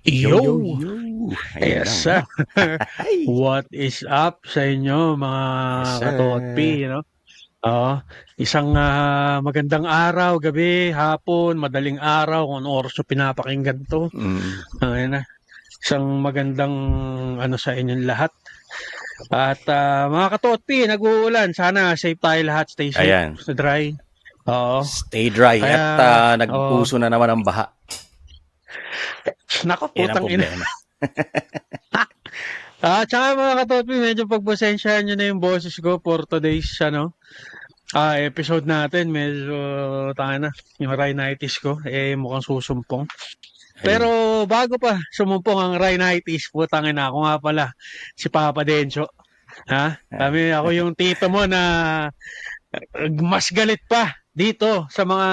Yo, yo, Yo! yo. Ayan Yes, na nga. sir. Ay, What is up sa inyo mga yes, sir. katotpi, no? Oo, isang magandang araw, gabi, hapon, madaling araw, kung anong oras nyo pinapakinggan to. Mm, Ayan na. Isang magandang ano sa inyong lahat. At mga katotpi, nag-uulan. Sana safe tayo lahat. Stay safe, ayan. sa dry. Oo. Stay dry Kaya, at nag-uso na naman ang baha. nako, Yan ang putang ina. problema. Tsaka mga katotpi, medyo pagpasensyahan nyo na yung boses ko for today's episode natin. Medyo tanga na yung rhinitis ko mukhang susumpong. Pero Ay, bago pa sumumpong ang rhinitis, putangin na ako nga pala si Papa Dencho. ah, Kami ako yung tito mo na mas galit pa dito sa mga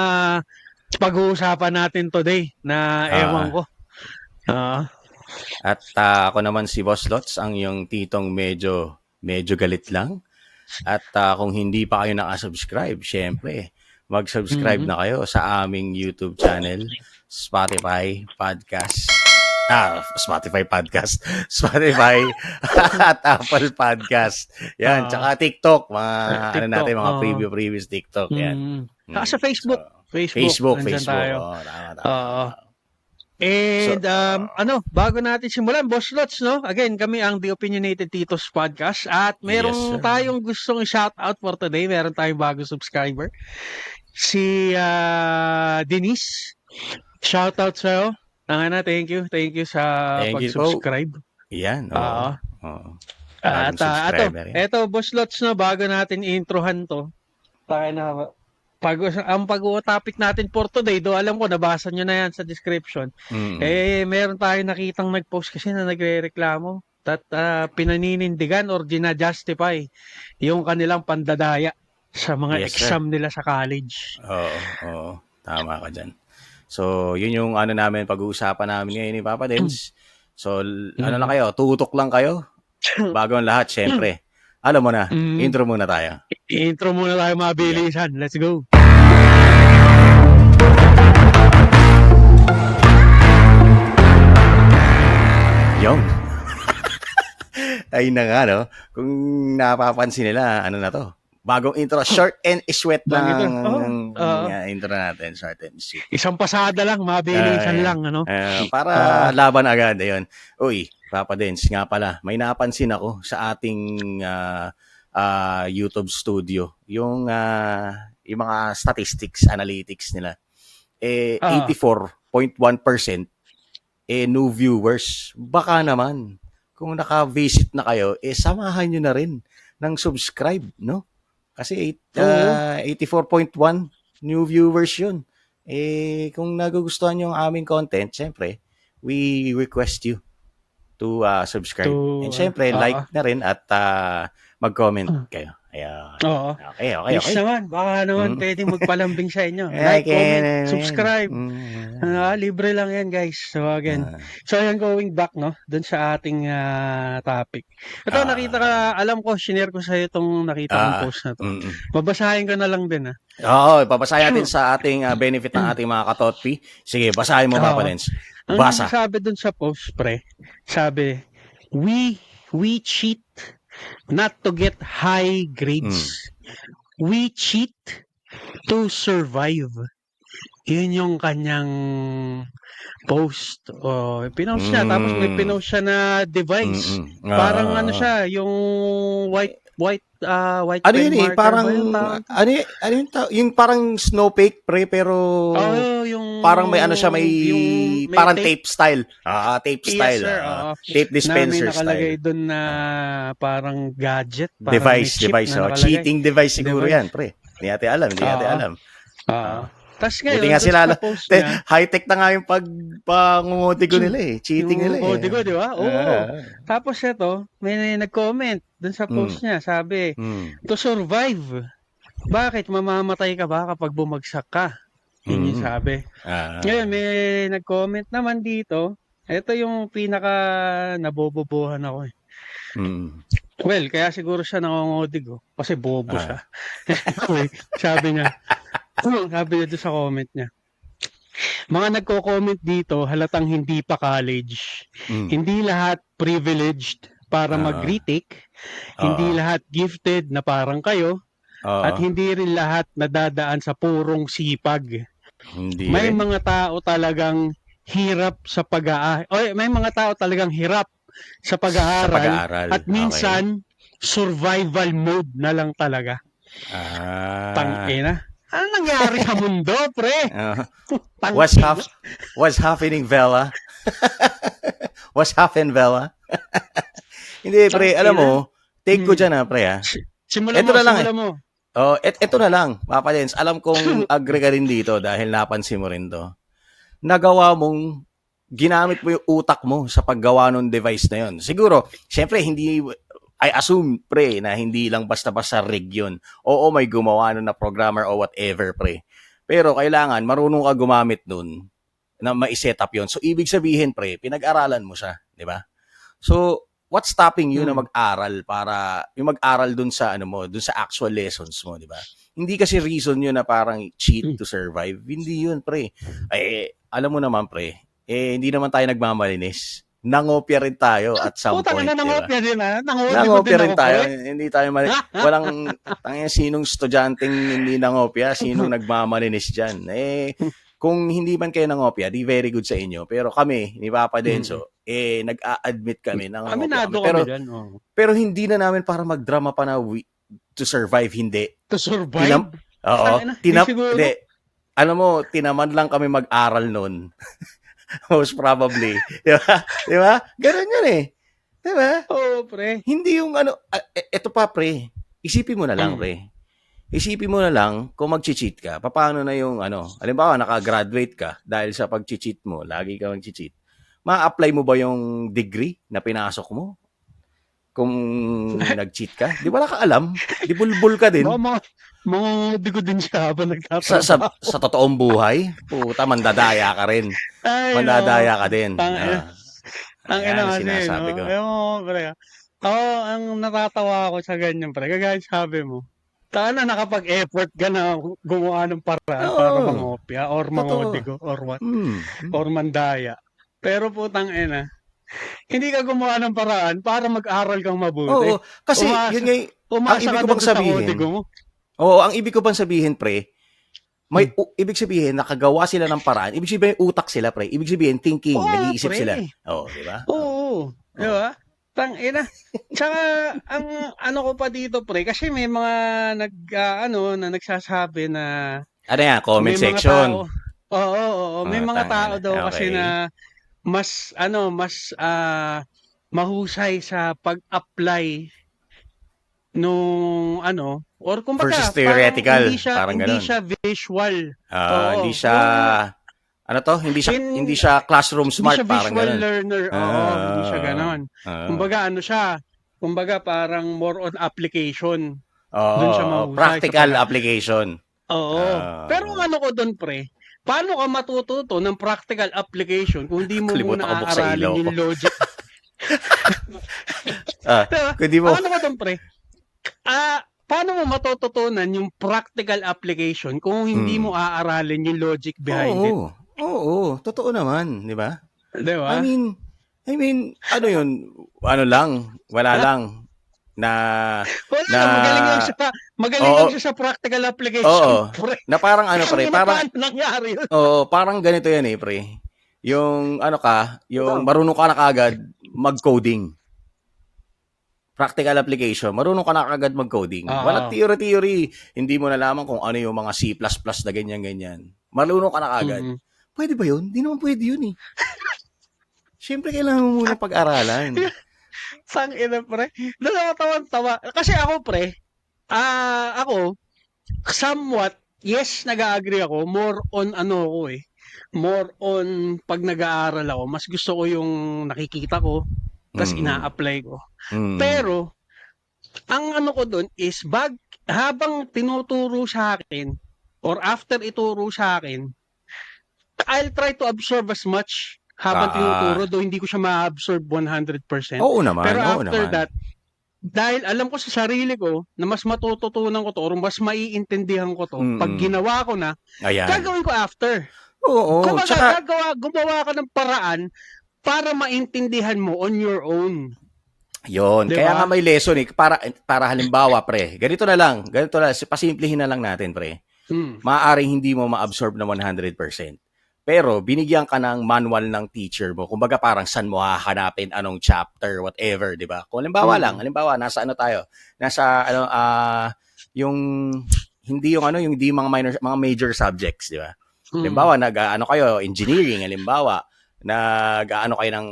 pag-uusapan natin today na ewan ah, ko. Ah, at ako naman si Boss Dots, ang yung titong medyo galit lang. At kung hindi pa kayo nakasubscribe, syempre, mag-subscribe mhm. na kayo sa aming YouTube channel, Spotify Podcast. Spotify Podcast. Spotify at Apple Podcast. Yan. Ah, Tsaka TikTok. Mga, ano TikTok. natin, mga previous TikTok. Yan. Sa So, Facebook. Facebook, Facebook, nandyan Facebook. tayo. Oh, tama, tama, Oo. tama. So, And bago natin simulan, Boss Lots, no? Again, kami ang The Opinionated Titos Podcast at yes, merong sir. tayong gustong shoutout for today. Meron tayong bagong subscriber. Si Denise. Shoutout sa'yo. Thank you. Thank you sa Thank you po. pag-subscribe. Yan, oo. Oo. Oo. At Bagong subscriber yan. eto, Boss Lots, no? Bago natin introhan to. Tayo na ang pag-topic natin for today, do alam ko nabasa nyo na yan sa description. Mm-mm. Meron tayong nakitang nag-post kasi na nagrereklamo at pinaninindigan or gina-justify yung kanilang pandadaya sa mga Yes, sir. exam nila sa college. Oo, oo. Tama ka dyan. So, yun yung ano namin, pag-uusapan namin ngayon ni Papa Dens. So, ano lang Mm. kayo, tutok lang kayo. Bago ang lahat, syempre. Alam mo na, Mm. intro muna tayo. Intro muna tayo Yeah. mabilisan. Let's go. Yung. Ay na nga, no? Kung napapansin nila, ano na to? Bagong intro, short and sweet Bang ito. lang Oh, intro natin. Short and sweet. isang pasada lang, mabilisan Ayan. lang, ano? Para Ah, laban agad. Ayun. Uy, Papa Dens, nga pala, may napansin ako sa ating YouTube studio. Yung mga statistics, analytics nila. ah, 84.1% new viewers. Baka naman, kung naka-visit na kayo, samahan nyo na rin ng subscribe, no? Kasi oo. 84.1 new viewers yun. Kung nagugustuhan nyo ang aming content, syempre, we request you to To, subscribe. And syempre, like na rin at mag-comment kayo. Ayan. Oo. Okay, okay, Please okay. naman, baka naman Mm. pwedeng magpalambing sa inyo. Ay, Like, comment, Ken. subscribe. Mm. Libre lang yan, guys. So, again. Ah, So, ayan, going back, no? Dun sa ating topic. Ito, nakita ka, ah, alam ko, shinare ko sa'yo itong nakita kong ah, post na to. mm. Babasahin ko na lang din, Oo, ipabasahin natin sa ating benefit ng ating mga katotpi. Sige, basahin mo, Papa Oo. Dens. Ang Basa. sabi dun sa post, pre, sabi, we cheat not to get high Mm. grades. We cheat to survive. Yun yung kanyang post. Pinost siya. Tapos may Mm. pinost siya na device. Mm. Parang ano Oo. siya, yung white Ano pen yun marker parang, ba yung tawag? yung parang snowflake, pre, pero Oo, parang may ano siya, yung may parang tape. tape style. Tape Yes, style. sir. Oo. Tape Na may dispenser style. nakalagay doon na Ah, parang gadget. Parang may chip device. na nakalagay. Cheating device siguro Device. yan, pre. Hindi natin alam, hindi natin Oo. alam. Oo. Ah. Tapos Buti ngayon, nga doon sila, sa post niya, high-tech na nga yung pangungutigo nila cheating nila yung código, di ba? Oo. Ah, Tapos ito, may nag-comment dun sa mm, post niya. Sabi, mm, to survive. Bakit? Mamamatay ka ba kapag bumagsak ka? Yun yung mm. sabi. Ngayon, Ah, may nag-comment naman dito. Ito yung pinaka nabobobohan ako eh. mm, Well, kaya siguro siya nangongodig kasi bobo siya. ah, Anyway, sabi niya doon sa comment niya, mga nagko-comment dito halatang hindi pa college. Mm. Hindi lahat privileged para Oo. mag-retake, Oo. hindi lahat gifted na parang kayo, Oo. at hindi rin lahat nadadaan sa purong sipag. Hindi May rin. mga tao talagang hirap sa pag-aaral, o may mga tao talagang hirap sa Sa pag-aaral, pag-aaral. at Okay. minsan survival mode na lang talaga. Ah. Tangina. Ano nangyari sa mundo, pre? Uh, Tangina. what's happening, Vela? What's happening, Vela? Hindi, pre. Alam mo, Tangina. take ko Hmm. dyan, pre, ha. Simula Ito mo, na lang, eh. simula mo. Oh, ito na lang, Papa Dens. Alam kong agree ka rin dito dahil napansin mo rin to. Nagawa mong ginamit mo yung utak mo sa paggawa ng device na yun. Siguro, syempre, I assume, pre, na hindi lang basta-basta rig yun. Oo, may gumawa nun na programmer o whatever, pre. Pero kailangan, marunong ka gumamit nun na ma-set up yun. So, ibig sabihin, pre, pinag-aralan mo siya, di ba? So, what's stopping you na Hmm. mag-aral para yung mag-aral dun sa ano mo, dun sa actual lessons mo, di ba? Hindi kasi reason yun na parang cheat to survive. Hindi yun, pre. Alam mo naman, pre, hindi naman tayo nagmamalinis. Nangopya rin tayo at some Putang point, ina, di ba? nangopya din ha. Nangodi ko Nangopya din ako, rin tayo. pre. Hindi tayo walang tanging sinong estudyanteng hindi nangopya, sinong nagmamalinis diyan. Kung hindi man kayo nangopya, di very good sa inyo. Pero kami, ni Papa Denso, nag-a-admit kami na nangopya kami. Aminado kami dyan. Oh. Pero hindi na namin para magdrama pa na to survive, hindi. To survive? Oo. Tangina, di siguro. Hindi. Alam mo, tinaman lang kami mag-aral nun. Most probably. Di ba? Di ba? Ganun yun eh. Di ba? Oo, pre. Hindi yung ano, eto pa pre, isipin mo na lang pre. Isipin mo na lang kung mag-cheat ka, paano na yung ano, halimbawa naka-graduate ka dahil sa pag-cheat mo, lagi ka mag-cheat. Ma-apply mo ba yung degree na pinasok mo? Kung nag-cheat ka? Di wala ka alam. Di bulbul ka din. Mangungudi ko din siya habang Sa nagtatrabaho. totoong buhay, puta, mandadaya ka rin. Ay, Mandadaya ka din. ang Ayan ina ang kasi, sinasabi no? ko. Ewan ko, pre. Ako, ang natatawa ako sa ganyan, pre. Kagaya sabi mo, sana nakapag-effort ka na gumawa ng paraan para Oo. mangopya or Totoo. mangodigo or what, or mandaya. Pero putang ina, hindi ka gumawa ng paraan para mag-aral kang mabuti. Oo. Kasi, yun nga, ang Umasa ibig ka ko doon bang sa sabihin, kodigo mo. oo, ang ibig ko bang sabihin, pre, ibig sabihin, nakagawa sila ng paraan. Ibig sabihin, utak sila, pre. Ibig sabihin, thinking, Oo, nag-iisip pre. sila. Oo, di ba? Oo. Di ba? Tangina. Tsaka, ang ano ko pa dito, pre, kasi may mga na nagsasabi na Ano yan? Comment may mga section. tao, oo, may mga tao Tangina. daw kasi Okay. na mas mahusay sa pag-apply nung or kumbaga Versus parang theoretical. Parang hindi ganun. siya visual. Oo. Hindi siya, ano to? Hindi Hindi siya classroom hindi smart. siya Parang visual ganun. learner. Oo, hindi siya ganon. Kumbaga siya? Kumbaga parang more on application. Doon siya mahusay sa practical application. Oo. Pero ang ano ko doon, pre, paano ka matututo ng practical application kung hindi mo Kalimutan ko muna buksan aaralin ilaw ko. yung logic? Diba? Kundi mo. Ang ano ko doon, pre, paano mo matututunan yung practical application kung hindi mo aaralin yung logic behind it? Oo, totoo naman, di ba? Di ba? I mean, ano yun? Ano lang, wala lang na magaling lang siya sa practical application, oo, pre. na parang ano pre, parang paano nangyari yun? Oo, parang ganito yan pre. Yung yung marunong ka na kagad mag-coding. Practical application, marunong ka na kagad mag-coding. Walang theory. Hindi mo nalaman kung ano yung mga C++ na ganyan. Marunong ka na kagad. Pwede ba yun? Hindi naman pwede yun eh. Siyempre, kailangan mo muna pag-aralan. Sang ina, pre. Tawa. Kasi ako, pre, ako, somewhat, yes, nag-agree ako. More on more on pag nag-aaral ako, mas gusto ko yung nakikita ko, tas ina-apply ko. Pero, ang ano ko doon is, habang tinuturo sa akin, or after ituro sa akin, I'll try to absorb as much habang tinuturo, though hindi ko siya ma-absorb 100%. Oo naman, Pero after that, dahil alam ko sa sarili ko na mas matututunan ko to or mas maiintindihan ko to, pag ginawa ko na, gagawin ko after. Oo, Kumbaga, tsaka gumawa ka ng paraan para maintindihan mo on your own. yon, 'Di kaya nga ba? may lesson eh, para halimbawa pre, ganito na, pasimplihin na lang natin pre. Hmm. Maaaring hindi mo ma-absorb na 100%. Pero binigyan ka ng manual ng teacher mo. Kumbaga parang saan mo hahanapin, anong chapter, whatever, 'di ba? Kung Mm. halimbawa nasa ano tayo? Nasa ano yung yung hindi mga major subjects, 'di ba? Mm. Halimbawa nag-ano kayo, engineering, halimbawa nag-ano kayo ng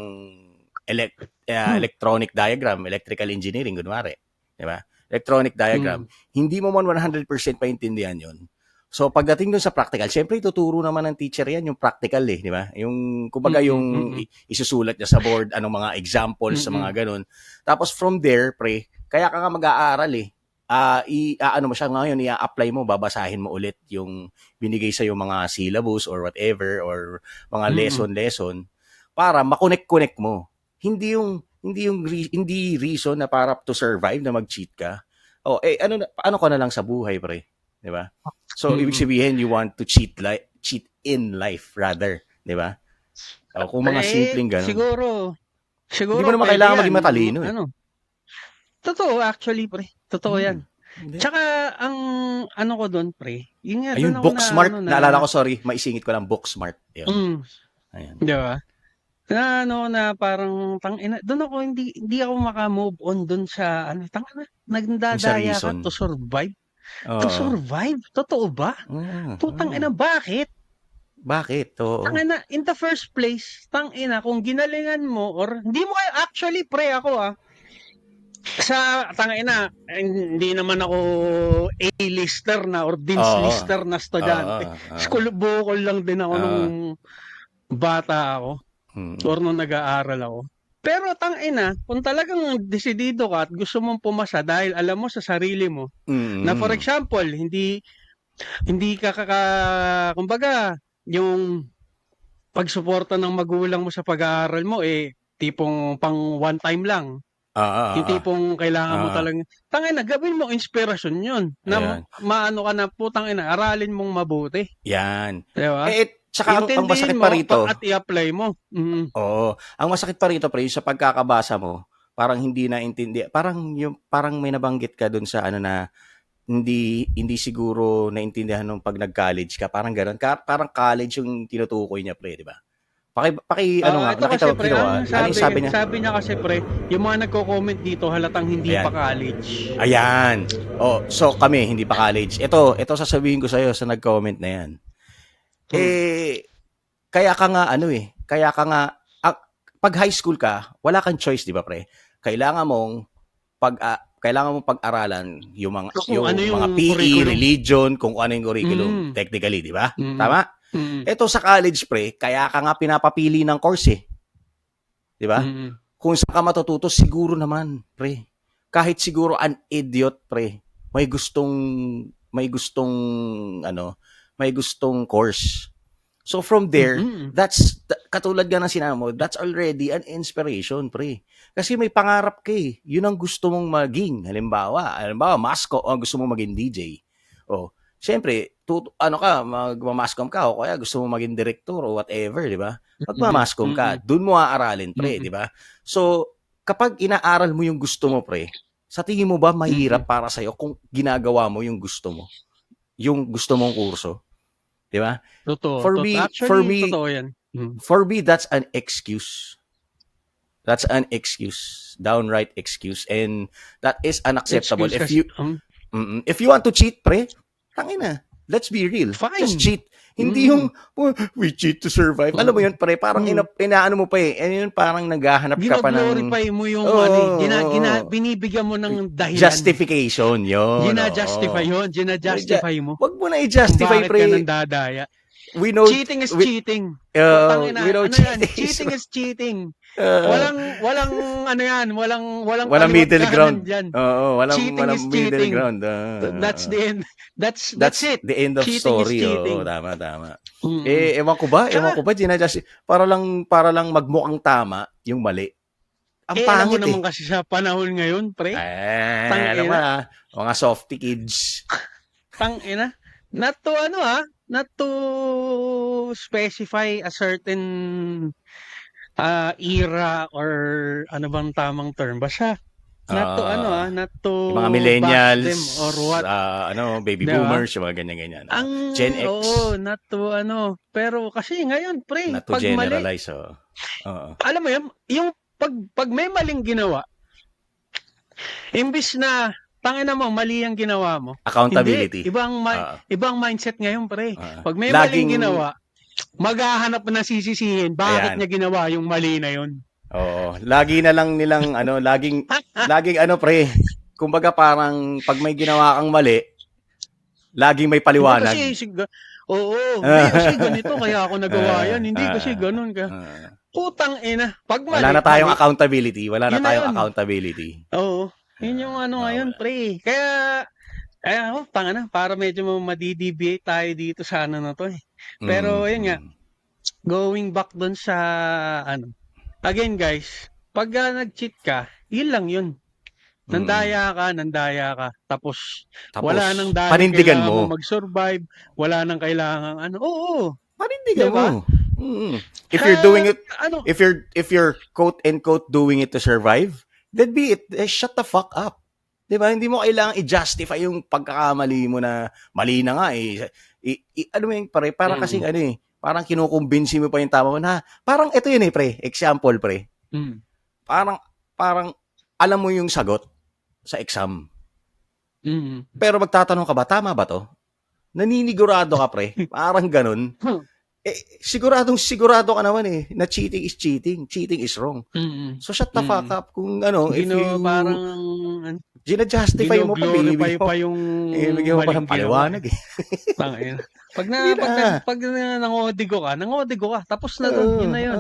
elect electronic diagram, electrical engineering kunwari, 'di ba? Electronic diagram. Mm. Hindi mo man 100% paintindihan 'yon. So pagdating dun sa practical, syempre ituturo naman ng teacher 'yan yung practical eh, di ba? Yung kumbaga Mm. yung Mm. isusulat niya sa board anong mga examples sa Mm. mga ganun. Tapos from there, pre, kaya ka nga mag-aaral eh. Ano mo siya ngayon, i-apply mo, babasahin mo ulit yung binigay sa yung mga syllabus or whatever or mga Mm. lesson para makonek-connect mo. Hindi reason na para to survive na mag-cheat ka. Oh, ano ka na lang sa buhay, pre, 'di ba? So ibig Mm. sabihin you want to cheat in life rather, 'di ba? O kung mga Eh, simpleng ganun. siguro Hindi siguro mo naman puwede kailangan 'yan, maging matalino eh. ano, totoo actually pre, totoo 'yan. Hindi. Tsaka ang ano ko dun pre, yun nga Ayun, dun ako book na ano smart. na Naalala ko, sorry, maisingit ko lang, book smart. Yun. hmm, Ayan. 'di ba? Na ano na parang tangina dun ako hindi ako maka-move on dun sa ano, tangina Yung sa nagdadaya ka to reason. survive? To Oo. survive? Totoo ba? Putang Oo. ina, bakit? Bakit? Oo. Tangina, in the first place, tangina kung ginalingan mo or hindi mo kayo actually pre ako sa tangina hindi naman ako A-lister na or Dean's Oo. lister na Oo. estudyante. Oo. School bukol lang din ako nung Oo. bata ako Mm. or nung nag-aaral ako. Pero tangina, kung talagang desidido ka at gusto mong pumasa dahil alam mo sa sarili mo na for Mm. example, hindi hindi ka kumbaga yung pagsuporta ng magulang mo sa pag-aaral mo tipong pang one time lang. Oo. Yung Oo. tipong kailangan mo Oo. talagang tangina gawin mo inspirasyon 'yun na Ayan. maano ka na putang ina aralin mong mabuti, Yan. 'di ba? Tsaka ang Intindihin masakit pa mo at rito, i-apply mo. Mm. oo. Ang masakit pa rito, pre, sa pagkakabasa mo, parang hindi naintindi, parang may nabanggit ka dun sa ano na hindi siguro naintindihan nung 'pag nag-college ka, parang gano'n. Parang college yung tinutukoy niya, pre, 'di ba? Ano nga, Ito nakita kasi mo, pre, ano yung sabi niya? sabi niya kasi pre, yung mga nagko-comment dito halatang hindi pa Ayan. college. Ayan. Oh, so kami hindi pa college. Ito sasabihin ko sa iyo sa nag-comment na 'yan. Hmm. Eh, kaya ka nga ano eh, kaya ka nga ah, pag high school ka, wala kang choice, 'di ba, pre? Kailangan mong pag-aralan Kung ano yung yung mga PE, curriculum. religion, kung ano yung curriculum Mm. technically, 'di ba? Mm. Tama? Mm. Ito sa college, pre, kaya ka nga pinapapili ng course eh, 'di ba? Mm. Kung saan ka matututo, siguro naman, pre. Kahit siguro an idiot, pre, may gustong ano, may gustong course. So from there, Mm. katulad nga ng sinabi mo, that's already an inspiration, pre. Kasi may pangarap ka eh. Yun ang gusto mong maging. Halimbawa, gusto mong maging DJ. O, syempre, ano ka, magmamascom ka o kaya gusto mong maging director o whatever, di ba? Mm. Magmamascom ka. Mm. Doon mo aaralin, pre, Mm. di ba? So, kapag inaaral mo yung gusto mo, pre, sa tingin mo ba Mm. mahirap para sa'yo kung ginagawa mo yung gusto mo? Yung gusto mong kurso? Di ba? Totoo, For actually me, totoo 'yan. Mm. that's an excuse. That's an excuse, downright excuse, and that is unacceptable. Excuse kasi If you want to cheat, pre, tangina, let's be real. Just fine. cheat. Hindi Mm. yung we cheat to survive. Alam mo yun, pre, parang Mm. inaano mo pa eh. Ano yun, parang naghahanap ka pa ng Gino-glorify mo yung oh, binibigyan mo ng dahilan. justification yun. Gina-justify Oo. yun, gina-justify mo Wag mo na kung i-justify, bakit ka pre. nandadaya. We know Cheating is we, cheating. we know Ano yan? cheating is Cheating is cheating. uh, Walang ano yan, walang walang kaliwat middle kanan ground. diyan. Oo, Cheating walang is middle cheating. ground. That's the end. That's That's it. the end of Cheating is story. Oo, cheating. tama. Mm. Ewan Tsaka, ko ba, para lang magmukhang tama yung mali. Ang alam mo pangit naman eh. kasi sa panahon ngayon, pre, Alam mo tangina, na, mga softy kids. tangina, not to not to specify a certain era or ano bang tamang term. Basta not to Oo. not to Yung mga bash millennials, them or what, baby 'di ba? boomers, yung mga ganyan-ganyan. Ang Gen X, not to pero kasi ngayon pre, not to pag mali, generalize. Oo. alam mo yun, yung pag may maling ginawa, imbis na tangina mo mali ang ginawa mo. Hindi, Accountability. Oo. ibang mindset ngayon pre. Oo. Pag may maling Laging, ginawa, maghahanap na sisisihin bakit ayan. niya ginawa yung mali na yun. Oo. Lagi na lang nilang, laging pre, kumbaga parang pag may ginawa kang mali, laging may Hindi paliwanag. kasi hindi kasi ganito kaya ako nagawa yan. Hindi kasi ganun ka. uh, Putang ina. Pag Wala mali, na tayong mali. accountability. Wala na Yun na tayong yun. accountability. Oo. Yun yung ngayon, Wala. pre. Kaya, tanga na, para medyo madideviate tayo dito sa ano na to eh. Pero, yun nga, going back dun sa, again guys, pag nag-cheat ka, yun lang yun. Nandaya ka, tapos wala nang dahil panindigan kailangan mo. mo mag-survive, wala nang kailangan oo. Panindigan Diba? mo. If you're doing it, Ano? if you're quote and quote doing it to survive, then be it. Shut the fuck up. 'Di ba? Hindi mo kailangang i-justify yung pagkakamali mo na mali na nga eh. Ano mo yung pare, parang kasing parang kinukumbinsi mo pa yung tama mo na, parang ito yun pre, example pre. Parang alam mo yung sagot sa exam. Pero magtatanong ka ba, tama ba to? Naninigurado ka pre, parang ganun. Sigurado ka naman na cheating is cheating. Cheating is wrong. So shut the fuck up kung if you parang gina-justify mo pa, glorify pa yung ibigay mo pa ng paliwanag Tangina. Pag nangodigo ka, tapos na dun, yun na yun.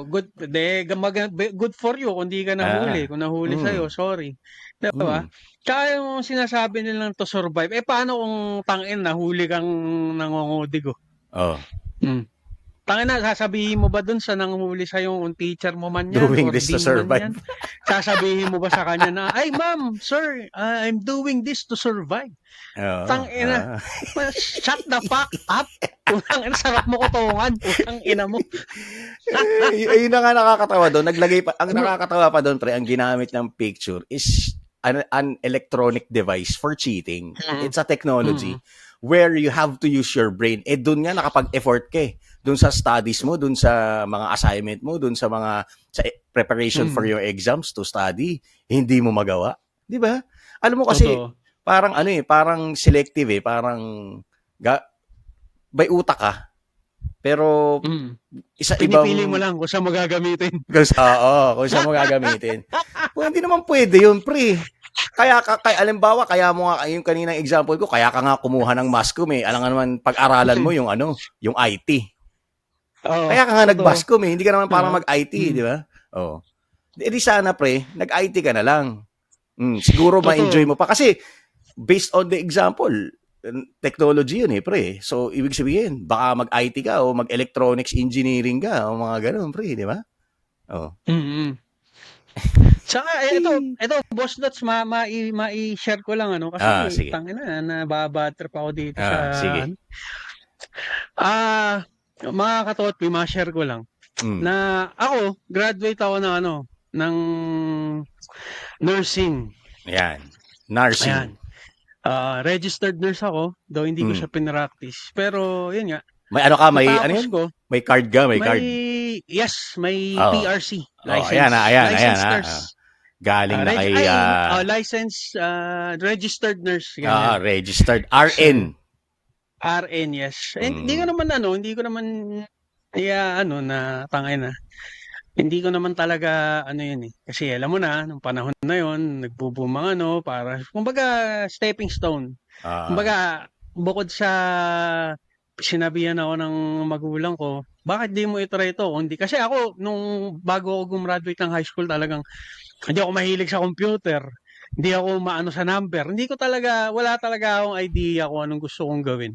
Good for you kung di ka nahuli. Kung nahuli sa'yo, sorry. Diba? Kaya yung sinasabi nilang to survive, paano kung nahuli kang nangongodigo? Tangina, sasabihin mo ba dun sa nanghuli sa'yo kung teacher mo man yan? Doing or this to dean survive. man yan? Sasabihin mo ba sa kanya na, ay ma'am, sir, I'm doing this to survive. Tangina, shut the fuck up. Tangina, sarap mo kutungan. Tangina mo. Ayun na nga nakakatawa doon. Ang nakakatawa pa doon, pre, ang ginamit ng picture is an electronic device for cheating. It's a technology where you have to use your brain. Doon nga nakapag-effort ka doon sa studies mo, doon sa mga assignment mo, doon sa mga preparation for your exams to study, hindi mo magawa. 'Di ba? Alam mo kasi parang parang selective parang may utak ka. Pero pinipili mo lang kung saan mo gagamitin. Kung saan mo gagamitin. Kung hindi naman pwede yun, pre. Kaya alimbawa, kaya mo nga yung kaninang example ko, kaya ka nga kumuha ng Mascom alam nga naman pag-aralan mo yung yung IT. Kaya ka nga nag-Bascom hindi ka naman parang mag-IT, di ba? Di sana pre, nag-IT ka na lang. Siguro ma-enjoy mo pa kasi based on the example, technology yun pre. So ibig sabihin, baka mag-IT ka o mag-electronics engineering ka o mga ganun pre, di ba? Saka ito boss Dots, ma-share ko lang kasi tangina nababad trip ako dito sa sige. Mga katot, ma-share ko lang na ako graduate ako ng nursing. Ayan. Nursing. Ayan. Registered nurse ako, though hindi ko siya pinractice. Pero yun nga. May may yun? May card ka, may card. Yes, may PRC license. Ayan. Nurse. Galing na kay license registered nurse. Registered RN. RN, yes. Hindi ko naman na tangay na. Hindi ko naman talaga yun Kasi alam mo na, nung panahon na yun, nagbubumang para, kumbaga, stepping stone. Kumbaga, bukod sa sinabihan ako ng magulang ko, bakit di mo itry ito? Hindi. Kasi ako, nung bago ako gumraduate ng high school, talagang hindi ako mahilig sa computer. Hindi ako maano sa number. Wala talaga akong idea kung anong gusto kong gawin.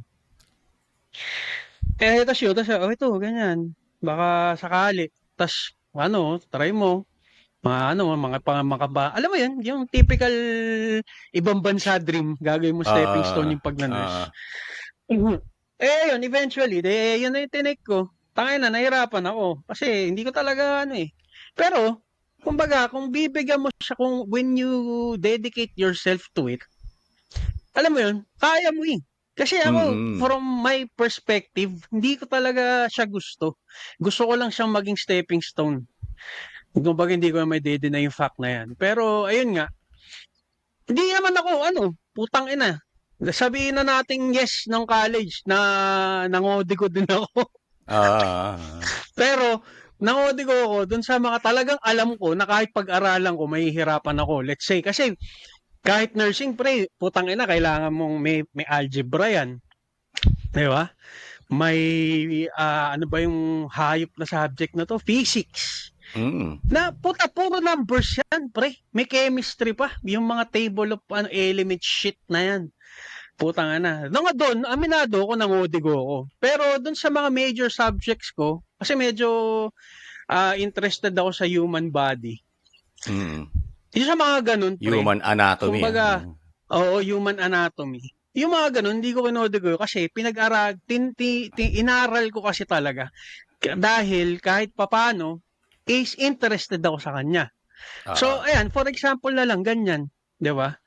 Ito, ganyan. Baka sakali. Tas, try mo. Alam mo yun, yung typical ibang bansa dream, gagawin mo stepping stone yung pag-nurse. Mhm. Yun, eventually, yun na yung tinake ko. Tangina, nahirapan ako. Kasi hindi ko talaga ano eh. Pero, kumbaga, kung bibigyan mo siya, kung when you dedicate yourself to it, alam mo yun, kaya mo eh. Kasi ako, Mm. from my perspective, hindi ko talaga siya gusto. Gusto ko lang siyang maging stepping stone. Kumbaga, hindi ko may deny yung fact na yan. Pero, ayun nga, hindi naman ako, putang ina. Sabihin na nating yes ng college na nangodi ko din ako. Ah. Pero, nangodi ko ako dun sa mga talagang alam ko na kahit pag-aralan ko, mahihirapan ako. Let's say, kasi kahit nursing, pre, putang ina, kailangan mong may algebra yan. Di ba? May, ano ba yung hayop na subject na to? Physics. Mm. Na puta puro numbers yan, pre. May chemistry pa. Yung mga table of element shit na yan. Putang na. Nga doon, aminado ako nangodigo ako. Pero doon sa mga major subjects ko, kasi medyo interested ako sa human body. Mm. Yung sa mga ganun, pre. Human anatomy. Kumbaga, oo, human anatomy. Yung mga ganun, hindi ko kinodigo kasi inaral ko kasi talaga. Dahil kahit papano, is interested ako sa kanya. So, Ah. ayan, for example na lang, ganyan. Di ba?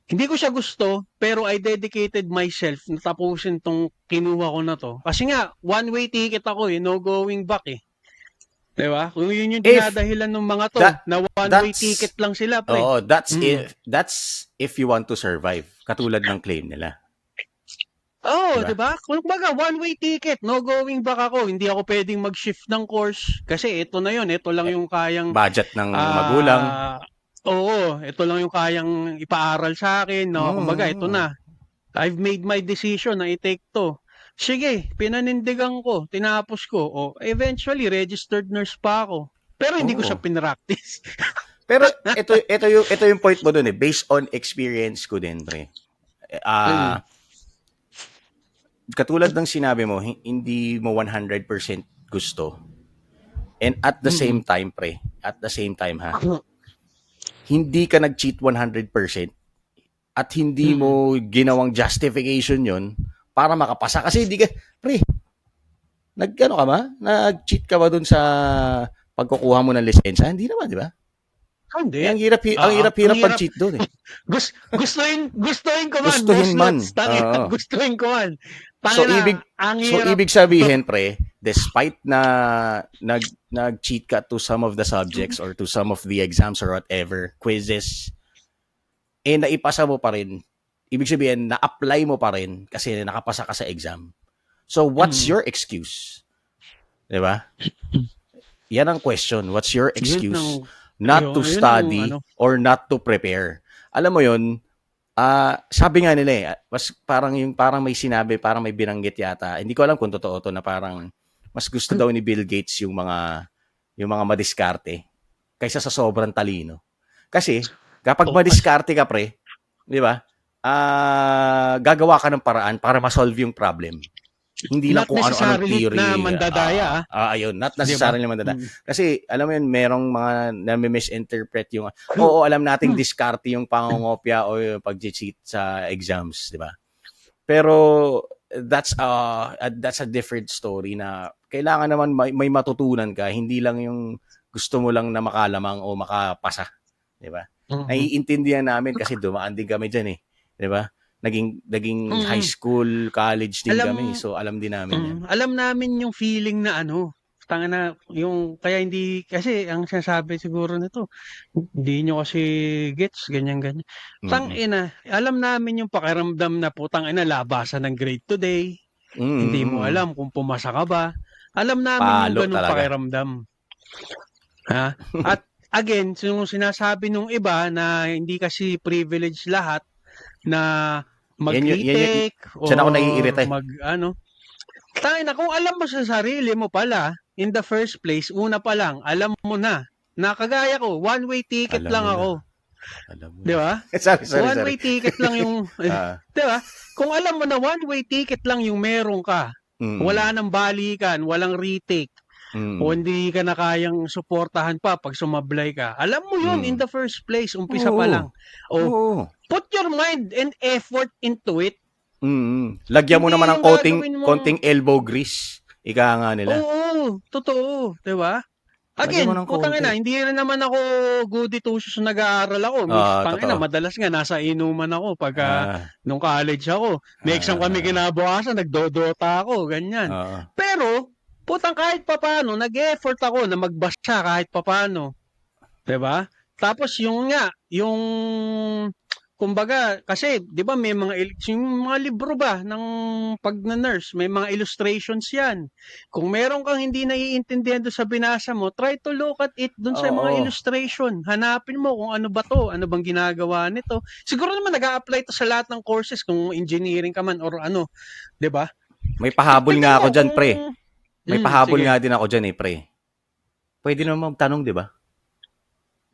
Hindi ko siya gusto, pero I dedicated myself na tapusin tong kinuha ko na to. Kasi nga, one-way ticket ako eh, no going back eh. Di ba? Kung yun yung If dinadahilan ng mga to, that na one-way that's ticket lang sila, pre. oh, Mm. that's if you want to survive. Katulad ng claim nila, Oo, 'di di ba? ba? Kung baga, one-way ticket, no going back ako. Hindi ako pwedeng mag-shift ng course. Kasi ito na yun, ito lang Eh, yung kayang, budget ng magulang. ah, oo, ito lang yung kayang ipaaral sa akin. No? Kumbaga, ito Mm. na. I've made my decision na i-take to. Sige, pinanindigan ko, tinapos ko. O, eventually, registered nurse pa ako. Pero hindi ko siya Oo. pinractice. Pero ito yung point mo dun eh, based on experience ko din, pre. Mm. Ah, katulad ng sinabi mo, hindi mo 100% gusto. And at the same Mm. time, pre, at the same time ha, hindi ka nag-cheat 100% at hindi Mm. mo ginawang justification yon para makapasa. Kasi hindi ka, pre, nag-ano ka ba? Nag-cheat ka ba dun sa pagkukuha mo ng lisensya? Hindi naman, di ba? Hindi. Eh, ang Ang hirap hirap. pag-cheat doon eh. Gustuhin ko man, Gustuhin boss man. Lots. Tangina, Oo. gustuhin ko man. So Tangina, ibig ang so hirap. ibig sabihin pre, despite na nag-cheat ka to some of the subjects or to some of the exams or whatever, quizzes, eh naipasa mo pa rin. Ibig sabihin na-apply mo pa rin kasi nakapasa ka sa exam. So what's Mm. your excuse? 'Di ba? Yan ang question. What's your Yun ang, excuse not to yun ang, study or not to prepare? Alam mo 'yon, sabi nga nila eh, mas parang may sinabi, parang may binanggit yata. Hindi ko alam kung totoo to na parang mas gusto daw ni Bill Gates yung mga madiskarte kaysa sa sobrang talino. Kasi kapag oh, as, madiskarte ka pre, 'di ba? Gagawa ka ng paraan para ma-solve yung problem. Hindi lang not kung ano-anong necessarily na theory. mandadaya, Ayun, not 'di ba? necessarily naman dada. Mm. Kasi alam mo yun, merong mga nami-misinterpret yung, oo, alam nating diskarte yung pangongopya o yung pag-cheat sa exams, di ba? Pero that's a different story na kailangan naman may matutunan ka, hindi lang yung gusto mo lang na makalamang o makapasa, di ba? Mhm. Naiintindihan namin kasi dumaan din kami diyan eh, di ba? Naging high Mm. school, college din kami. Alam So alam din namin 'yan. alam namin yung feeling na tanga na yung kaya hindi kasi ang sinasabi siguro nito, hindi nyo kasi gets ganyan ganyan. Mm. Tangina, alam namin yung pakiramdam na putang ina labasan ng grade today, hindi mo Mm. alam kung pumasa ka ba. Alam namin yung Palo ganung talaga. pakiramdam. Ha? At again, yung sinasabi nung iba na hindi kasi privilege lahat na Yan yung mag-retake diyan ako or naiirita eh. Tangina, kung alam mo sa sarili mo pala, in the first place, una pa lang, alam mo na kagaya ko, one-way ticket Alam lang mo na. ako. Alam mo Di na. ba? Sorry. One-way ticket lang yung, Ah, di ba? Kung alam mo na one-way ticket lang yung meron ka, mm. wala nang balikan, walang retake, o Mm. hindi ka na kayang suportahan pa pag sumablay ka. Alam mo yun in Mm. the first place, umpisa pa Oo. lang. O, Oo. put your mind and effort into it. Lagyan mo Hindi naman ng yung gagawin mong, konting elbow grease. Ika nga nila. oo, totoo, 'di ba? Lagyan mo Again, ng putang konti. ina, hindi rin naman ako goody two shoes nag-aaral ako. Tangina, Totoo. madalas nga nasa inuman ako pagka Ah, nung college ako. May exam kami ah, kinabukasan, nagdodota ako, ganyan. Oo. Pero, putang kahit papaano, nag-effort ako na magbasa kahit papaano. 'Di ba? Tapos yung nga, yung kumbaga, kasi 'di ba may mga yung mga libro ba ng pag-nurse, may mga illustrations 'yan. Kung meron kang hindi naiintindihan doon sa binasa mo, try to look at it doon sa mga Oo. illustration. Hanapin mo kung ano ba 'to, ano bang ginagawa nito. Siguro naman nag-a-apply 'to sa lahat ng courses kung engineering ka man or ano, 'di ba? May pahabol Tignan nga mo ako dyan, kung pre. May pahabol sige. nga din ako dyan, pre. Pwede naman magtanong, di ba?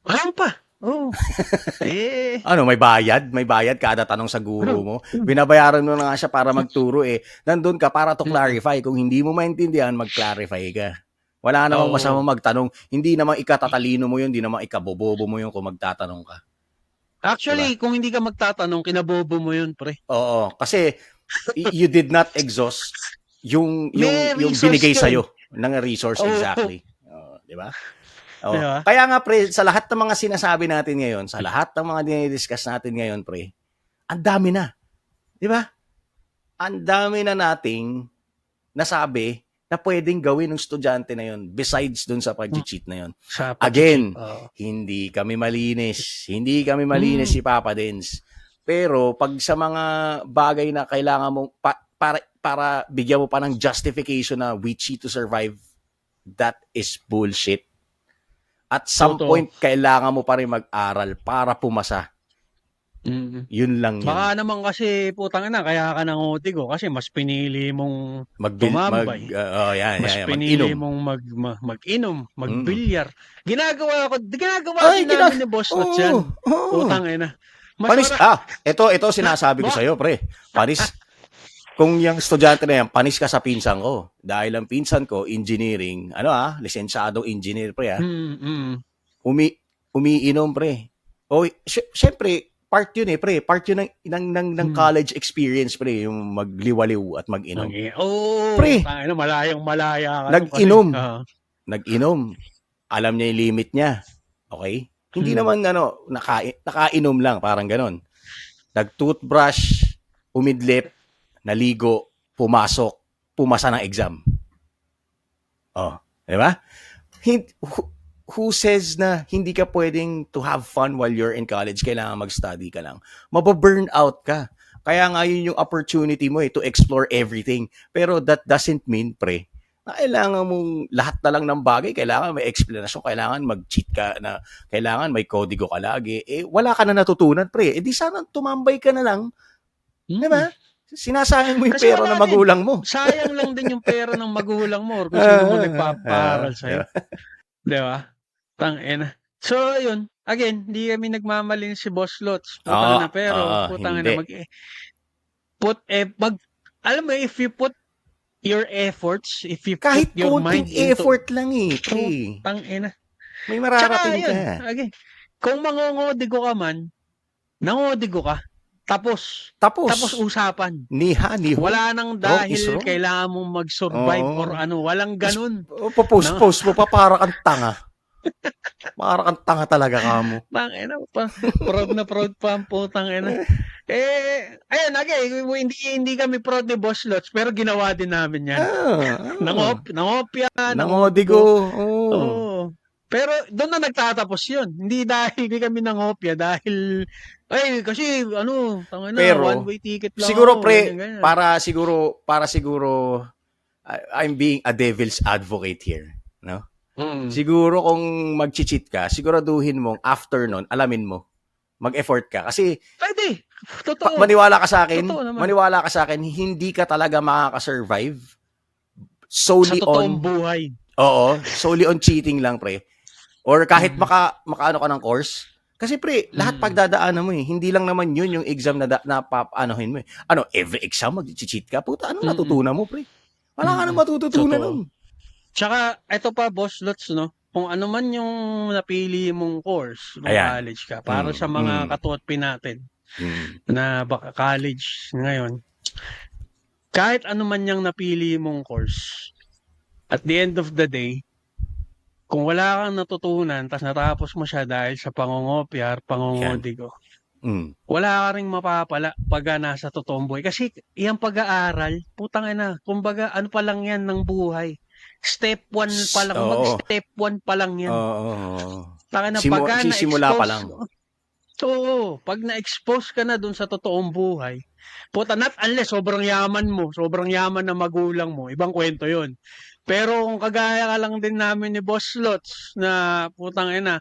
Ano pa? Oh, eh. Ano, may bayad? May bayad kada tanong sa guro mo? Binabayaran mo na nga siya para magturo eh. Nandun ka para to Mm. clarify. Kung hindi mo maintindihan, mag-clarify ka. Wala namang masama Oo. magtanong. Hindi namang ikatatalino mo yun, hindi namang ikabobobo mo yun kung magtatanong ka. Di ba? Actually, kung hindi ka magtatanong, kinabobo mo yun, pre. Oo. Kasi you did not exhaust May yung resource binigay yun. sa'yo ng resource Oo. exactly. Di ba? Di Oh. ba? Kaya nga pre, sa lahat ng mga sinasabi natin ngayon, sa lahat ng mga dinidiscuss natin ngayon, pre, ang dami na. 'Di ba? Ang dami na nating nasabi na pwedeng gawin ng estudyante na 'yon besides dun sa pag-cheat na 'yon. Sa pag-cheat. Again, hindi kami malinis. Hindi kami malinis Mm. si Papa Dens. Pero pag sa mga bagay na kailangan mong para bigyan mo pa ng justification na we cheat to survive, that is bullshit. At some Totoo. point, kailangan mo pa rin mag-aral para pumasa. Mm. Yun lang yun. Baka naman kasi, putang ina, kaya ka nangotigo kasi mas pinili mong tumambay. Mas pinili mag-inom. mong mag-inom, Mm. magbilyar. Ginagawa Ay, din namin ni Boss Lots yan. Oo. Putang ina. Mas ito sinasabi ko sa'yo, pre. Panis, kung yung estudyante na yan, panis ka sa pinsan ko. Dahil ang pinsan ko, engineering, lisensyadong engineer, pre, umi umiinom, pre. O, syempre, part yun pre. Part yun ng college experience, pre. Yung magliwaliw at mag-inom. Pre, tangina, malayang-malaya ka. nag-inom. Nag-inom. Alam niya yung limit niya. Okay? Hindi naman, nakainom lang. Parang ganon. Nag-toothbrush, umidlip, naligo, pumasok, pumasa ng exam. Oh, di ba? Who says na hindi ka pwedeng to have fun while you're in college? Kailangan mag-study ka lang. Mababurn out ka. Kaya nga yun yung opportunity mo to explore everything. Pero that doesn't mean, pre, na kailangan mong lahat na lang ng bagay, kailangan may explanation, kailangan mag-cheat ka, na kailangan may kodigo ka lagi. Wala ka na natutunan, pre. Di sana tumambay ka na lang. Diba? Sinasayang mo yung kasi pera ng magulang mo. Sayang lang din yung pera ng magulang mo or kung sino mo nagpaparal sa'yo. Diba? Tangina. So, yun. Again, hindi kami nagmamalin si Boss Lots. Putang na, pero putang na alam mo, if you put your efforts, if you kahit put your mind into... effort lang pre. Tangina. May mararating ka. Again, kung mangongodigo ka man, nangodigo ka. Tapos usapan. Niho. Wala nang dahil kailangan mong mag-survive or ano. Walang ganun. Post mo pa para kang tanga. Para kang tanga talaga ka mo. Tangina pa. Proud na proud pa ang putang ina. Ayun, hindi kami proud ni Boss Lots, pero ginawa din namin yan. Nangopya. Nangodigo. Pero doon na nagtatapos yun. Hindi kami nangopya dahil kasi pero, one way ticket lang. Siguro pre, ganyan. para siguro I'm being a devil's advocate here, no? Siguro kung mag-cheat ka, siguraduhin mong after nun, alamin mo. Mag-effort ka kasi pwede. Totoo. Maniwala ka sa akin, hindi ka talaga makaka-survive solely sa totoong buhay. Oo, solely on cheating lang, pre. Or kahit makaano ka ng course. Kasi pre, lahat pagdadaanan mo hindi lang naman yun yung exam na papaanohin mo every exam mag-cheat ka? Puta, anong natutunan mo, pre? Wala ka na matututunan nun. Tsaka, ito pa, Boss Lots, no? Kung ano man yung napili mong course nung college ka, para sa mga katuwatpi natin na baka college ngayon, kahit ano man yung napili mong course, at the end of the day, kung wala kang natutunan, tas natapos mo siya dahil sa pangongopya or Yan. pangongodigo, Mm. wala ka ring mapapala pagka nasa totoong buhay. Kasi yung pag-aaral, putang ina, kumbaga ano pa lang yan ng buhay. Step 1 pa lang, Oo. step 1 pa lang yan. Oo. Taka na pagka Sisimula pa na-expose, lang. oo, pag na-expose ka na dun sa totoong buhay, puta, not unless sobrang yaman na magulang mo, ibang kwento yun. Pero kung kagaya ka lang din namin ni Boss Lots na putang ina,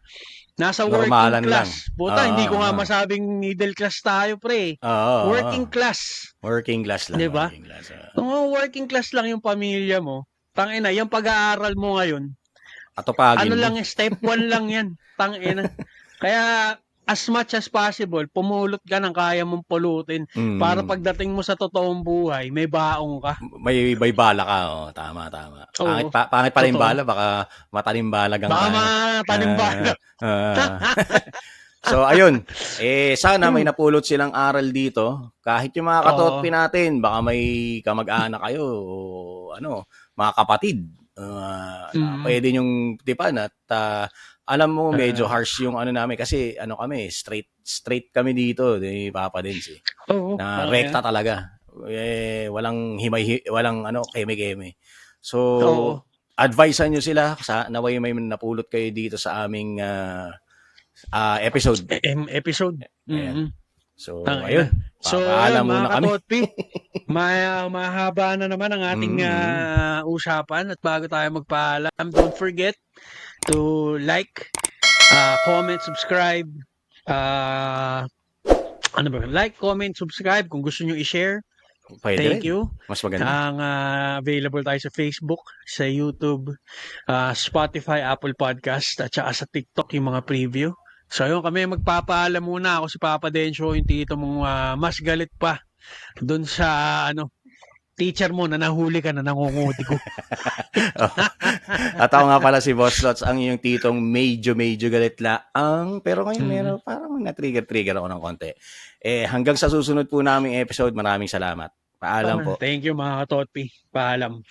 nasa working Normalan lang. class. Puta, hindi ko nga Oo. masabing middle class tayo, pre. Oo. Working class. Working class lang. 'Di ba? Working class. Kung working class lang yung pamilya mo, tangina, yung pag-aaral mo ngayon, ano Atupagin mo. lang yan, step 1 lang yan. Tangina. Kaya, as much as possible, pumulot ka ng kaya mong pulutin para Mm. pagdating mo sa totoong buhay, may baong ka. May bala ka. Oh. Tama. Oo, Pangit pala yung totoo. bala. Baka matanimbalagang Baka tayo. matanimbala. So, ayun. Sana may napulot silang aral dito. Kahit yung mga katotpi Oo. natin, baka may kamag-anak kayo o mga kapatid. Na Mm. pwede nyong tipan at alam mo medyo Ah, harsh yung namin kasi kami straight kami dito ni Papa Dens oo, na tangina. rekta talaga. Walang walang keme-keme. So, Oo. advisean nyo sila sa naway may napulot kayo dito sa aming episode. Episode. Ayan. Mm. So, Tangina. ayun. So, ayun, Papaalam mga muna kami. katotpi, mahaba na naman ang ating Mm. usapan at bago tayo magpaalam, don't forget to like, comment, subscribe, uh, ano ba? Like, comment, subscribe kung gusto nyo i-share. Pwede Thank rin. you. Mas maganda. Ang available tayo sa Facebook, sa YouTube, Spotify, Apple Podcast, at saka sa TikTok yung mga preview. So yun, kami magpapaalam muna. Ako si Papa Densyo, yung tito mong mas galit pa dun sa teacher mo na nahuli ka na nangungudi ko. At ako nga pala si Boss Lots, ang iyong titong medyo galit laang. Pero ngayon Mm. parang na-trigger ako ng konti. Hanggang sa susunod po naming episode, maraming salamat. Paalam po. Thank you mga katotpi. Paalam.